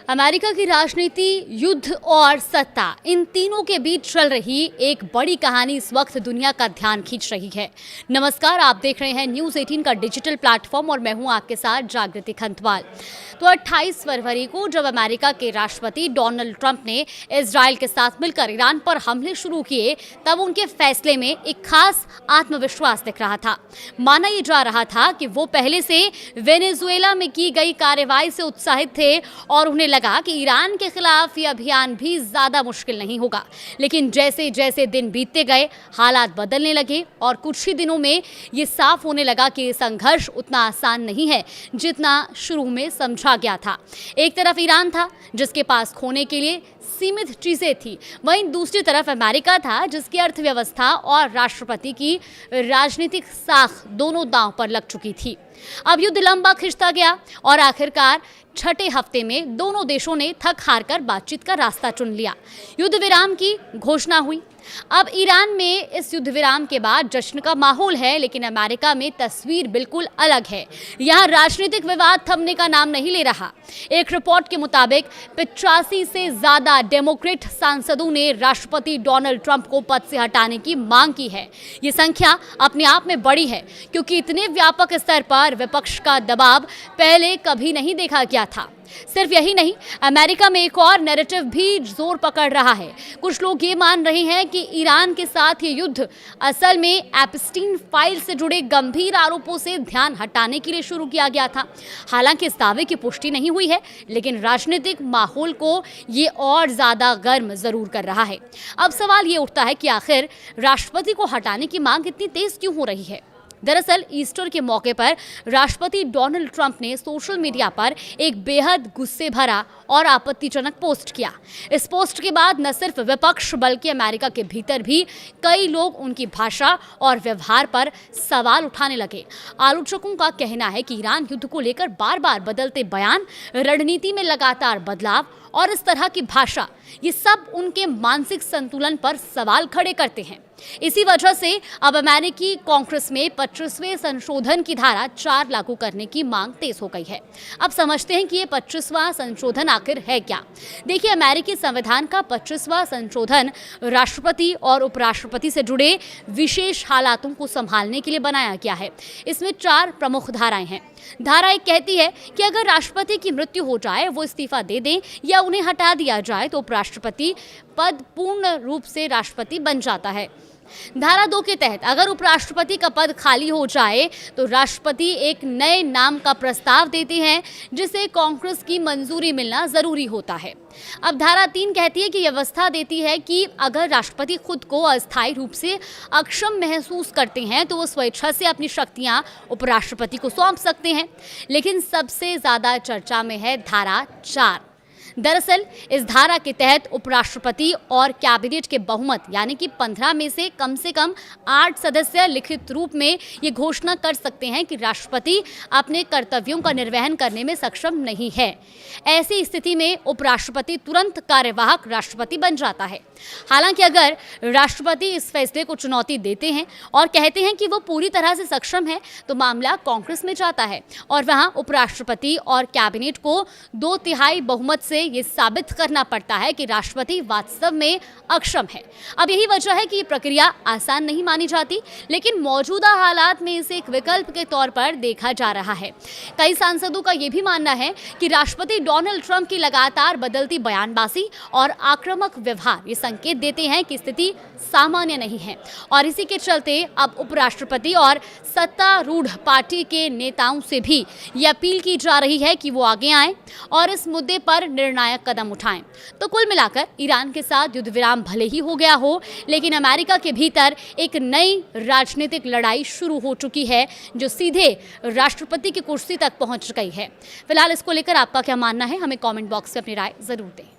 America की राजनीति, युद्ध और सत्ता, इन तीनों के बीच चल रही एक बड़ी कहानी इस वक्त दुनिया का ध्यान खींच रही है। नमस्कार, आप देख रहे हैं न्यूज़ 18 का डिजिटल प्लेटफॉर्म और मैं हूं आपके साथ जागृति खंतवाल। तो 28 फरवरी को जब अमेरिका के राष्ट्रपति डोनाल्ड ट्रंप ने इजराइल के साथ मिलकर ईरान पर हमले शुरू किए, तब उनके फैसले में एक खास आत्मविश्वास दिख रहा था। माना यह जा रहा था कि वो पहले से वेनेजुएला में की गई कार्रवाई से उत्साहित थे और उन्हें लगा कि ईरान के खिलाफ यह अभियान भी ज्यादा मुश्किल नहीं होगा। लेकिन जैसे जैसे दिन बीतते गए, हालात बदलने लगे और कुछ ही दिनों में ये साफ होने लगा कि संघर्ष उतना आसान नहीं है जितना शुरू में समझा गया था। एक तरफ ईरान था जिसके पास खोने के लिए सीमित चीजें थी, वहीं दूसरी तरफ अमेरिका था जिसकी अर्थव्यवस्था और राष्ट्रपति की राजनीतिक साख दोनों दांव पर लग चुकी थी। अब युद्ध लंबा खिंचता गया और आखिरकार छठे हफ्ते में दोनों देशों ने थक हार कर बातचीत का रास्ता चुन लिया। युद्ध विराम की घोषणा हुई। अब ईरान में इस युद्ध विराम के बाद जश्न का माहौल है, लेकिन अमेरिका में तस्वीर बिल्कुल अलग है। यहाँ राजनीतिक विवाद थमने का नाम नहीं ले रहा। एक रिपोर्ट के मुताबिक 85 से ज्यादा डेमोक्रेट सांसदों ने राष्ट्रपति डोनाल्ड ट्रंप को पद से हटाने की मांग की है। ये संख्या अपने आप में बड़ी है, क्योंकि इतने व्यापक स्तर पर विपक्ष का दबाव पहले कभी नहीं देखा गया था। सिर्फ यही नहीं, अमेरिका में एक और नैरेटिव भी जोर पकड़ रहा है। कुछ लोग ये मान रहे हैं कि ईरान के साथ ये युद्ध असल में एप्स्टीन फाइल से जुड़े गंभीर आरोपों से ध्यान हटाने के लिए शुरू किया गया था। हालांकि इस दावे की पुष्टि नहीं हुई है, लेकिन राजनीतिक माहौल को ये और ज्यादा गर्म जरूर कर रहा है। अब सवाल ये उठता है कि आखिर राष्ट्रपति को हटाने की मांग इतनी तेज क्यों हो रही है। दरअसल ईस्टर के मौके पर राष्ट्रपति डोनाल्ड ट्रंप ने सोशल मीडिया पर एक बेहद गुस्से भरा और आपत्तिजनक पोस्ट किया। इस पोस्ट के बाद न सिर्फ विपक्ष बल्कि अमेरिका के भीतर भी कई लोग उनकी भाषा और व्यवहार पर सवाल उठाने लगे। आलोचकों का कहना है कि ईरान युद्ध को लेकर बार बार बदलते बयान, रणनीति में लगातार बदलाव और इस तरह की भाषा, ये सब उनके मानसिक संतुलन पर सवाल खड़े करते हैं। इसी वजह से अब अमेरिकी कांग्रेस में 25वें संशोधन की धारा 4 लागू करने की मांग तेज हो गई है। अब समझते हैं कि ये 25वां संशोधन आखिर है क्या। देखिए, अमेरिकी संविधान का 25वां संशोधन राष्ट्रपति और उपराष्ट्रपति से जुड़े विशेष हालातों को संभालने के लिए बनाया गया है। इसमें 4 प्रमुख धाराएं हैं। धारा 1 कहती है कि अगर राष्ट्रपति की मृत्यु हो जाए, वो इस्तीफा दे दें या उन्हें हटा दिया जाए, तो उपराष्ट्रपति पद पूर्ण रूप से राष्ट्रपति बन जाता है। धारा 2 के तहत अगर उपराष्ट्रपति का पद खाली हो जाए तो राष्ट्रपति एक नए नाम का प्रस्ताव देते हैं, जिसे कांग्रेस की मंजूरी मिलना जरूरी होता है। अब धारा 3 कहती है कि व्यवस्था देती है कि अगर राष्ट्रपति खुद को अस्थायी रूप से अक्षम महसूस करते हैं तो वो स्वेच्छा से अपनी शक्तियां उपराष्ट्रपति को सौंप सकते हैं। लेकिन सबसे ज्यादा चर्चा में है धारा 4। दरअसल इस धारा के तहत उपराष्ट्रपति और कैबिनेट के बहुमत यानी कि 15 में से कम 8 सदस्य लिखित रूप में ये घोषणा कर सकते हैं कि राष्ट्रपति अपने कर्तव्यों का निर्वहन करने में सक्षम नहीं है। ऐसी स्थिति में उपराष्ट्रपति तुरंत कार्यवाहक राष्ट्रपति बन जाता है। हालांकि अगर राष्ट्रपति इस फैसले को चुनौती देते हैं और कहते हैं कि वो पूरी तरह से सक्षम है, तो मामला कांग्रेस में जाता है और वहां उपराष्ट्रपति और कैबिनेट को 2/3 बहुमत से ये साबित करना पड़ता है कि राष्ट्रपति वास्तव में अक्षम है। अब यही वजह है कि ये प्रक्रिया आसान नहीं मानी जाती, लेकिन मौजूदा हालात में इसे एक विकल्प के तौर पर देखा जा रहा है। कई सांसदों का यह भी मानना है कि राष्ट्रपति डोनाल्ड ट्रंप की लगातार बदलती बयानबाजी और आक्रामक व्यवहार ये संकेत देते हैं कि स्थिति सामान्य नहीं है और इसी के चलते अब उपराष्ट्रपति और सत्तारूढ़ पार्टी के नेताओं से भी ये अपील की जा रही है कि वो आगे आएं और इस मुद्दे पर निर्णायक कदम उठाएं। तो कुल मिलाकर ईरान के साथ युद्ध विराम भले ही हो गया हो, लेकिन अमेरिका के भीतर एक नई राजनीतिक लड़ाई शुरू हो चुकी है जो सीधे राष्ट्रपति की कुर्सी तक पहुंच गई है। फिलहाल इसको लेकर आपका क्या मानना है, हमें कमेंट बॉक्स में अपनी राय जरूर दें।